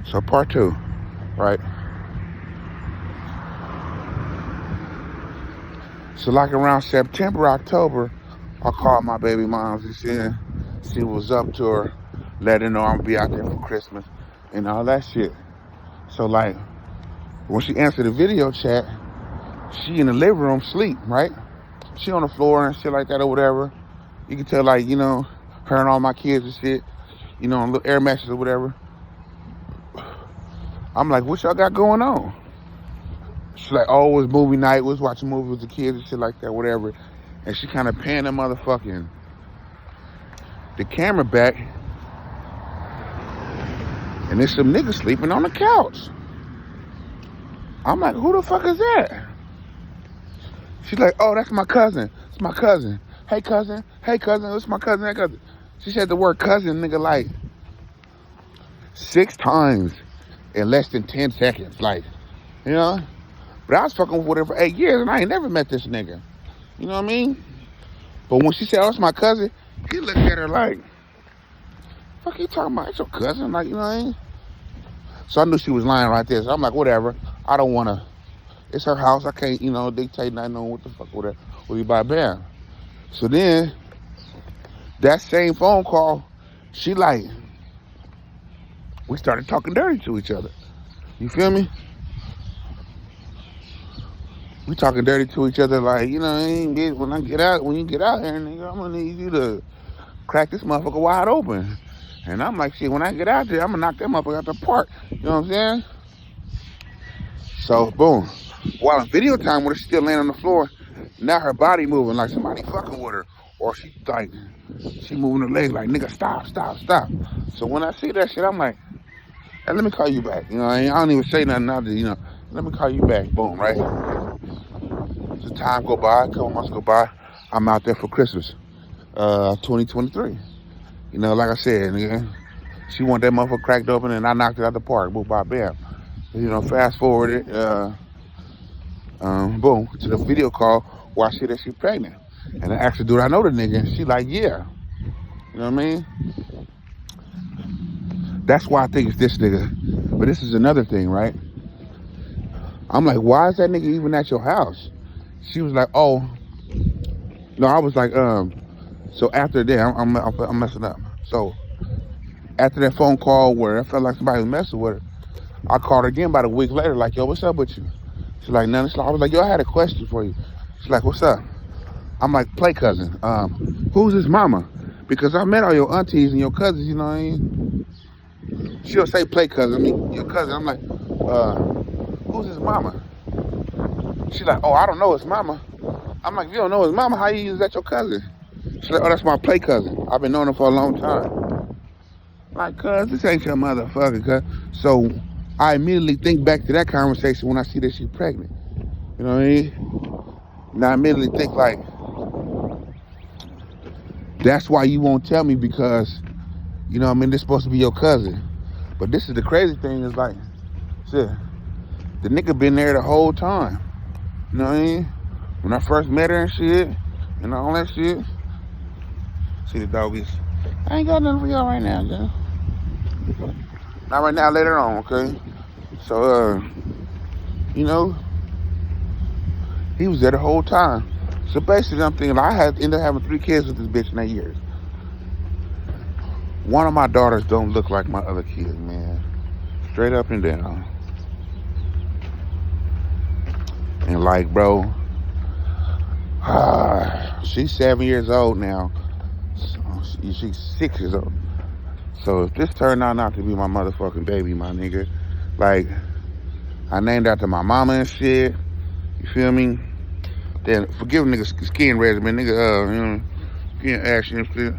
So part two, right? So like around September, October, I called my baby moms and said she was up to her, let her know I'm gonna be out there for Christmas and all that shit. So like when she answered the video chat, she in the living room sleep, right? She on the floor and shit like that or whatever. You can tell like, her and all my kids and shit, on little air matches or whatever. I'm like, what y'all got going on? She's like, oh, it was movie night. We was watching movies with the kids and shit like that, whatever. And she kind of panned the camera back. And there's some niggas sleeping on the couch. I'm like, who the fuck is that? She's like, oh, that's my cousin. It's my cousin. Hey, cousin. Hey, cousin. It's my cousin. Hey, cousin. She said the word cousin, nigga, like 6 times in less than 10 seconds. Like, But I was fucking with her for 8 years, and I ain't never met this nigga. You know what I mean? But when she said, oh, it's my cousin, he looked at her like, fuck you talking about? It's your cousin. Like, you know what I mean? So I knew she was lying right there. So I'm like, whatever. I don't want to. It's her house. I can't, dictate nothing on what the fuck with her. Will you buy bam? So then, that same phone call, she like, we started talking dirty to each other. You feel me? We talking dirty to each other like, when you get out here, nigga, I'm gonna need you to crack this motherfucker wide open. And I'm like, shit, when I get out there, I'm gonna knock that motherfucker out the park. You know what I'm saying? So, boom. While in video time with her still laying on the floor, now her body moving like somebody fucking with her. Or she moving her legs like, nigga, stop. So when I see that shit, I'm like, hey, let me call you back. I don't even say nothing out there, let me call you back. Boom, right? So time go by, a couple months go by, I'm out there for Christmas, 2023. Like I said, nigga, she want that motherfucker cracked open and I knocked it out the park. Boom, bam, bam. Fast forwarded, boom, to the video call where I see that she's pregnant. And I asked her, do I know the nigga? And she like, yeah. You know what I mean? That's why I think it's this nigga. But this is another thing, right? I'm like, why is that nigga even at your house? She was like, oh. No, I was like, so after that, I'm messing up. So after that phone call where I felt like somebody was messing with her, I called her again about a week later, like, yo, what's up with you? She's like, nothing. I was like, yo, I had a question for you. She's like, what's up? I'm like, play cousin. Who's his mama? Because I met all your aunties and your cousins, you know what I mean? She'll say play cousin, I mean your cousin. I'm like, who's his mama? She's like, oh, I don't know his mama. I'm like, if you don't know his mama, how you use that your cousin? She's like, oh, that's my play cousin. I've been knowing him for a long time. Like, cuz, this ain't your motherfucker, cuz. So I immediately think back to that conversation when I see that she's pregnant. You know what I mean? And I immediately think like, that's why you won't tell me because, this is supposed to be your cousin. But this is the crazy thing is like, shit, the nigga been there the whole time. You know what I mean? When I first met her and shit, and all that shit. See the doggies. I ain't got nothing for y'all right now, yo. Not right now, later on, okay? So, he was there the whole time. So basically, I'm thinking, I ended up having 3 kids with this bitch in 8 years. One of my daughters don't look like my other kids, man. Straight up and down. And like, bro, she's 7 years old now. She's 6 years old. So if this turned out not to be my motherfucking baby, my nigga, like, I named after my mama and shit, you feel me? Then forgive nigga skin regimen, nigga, skin action and shit.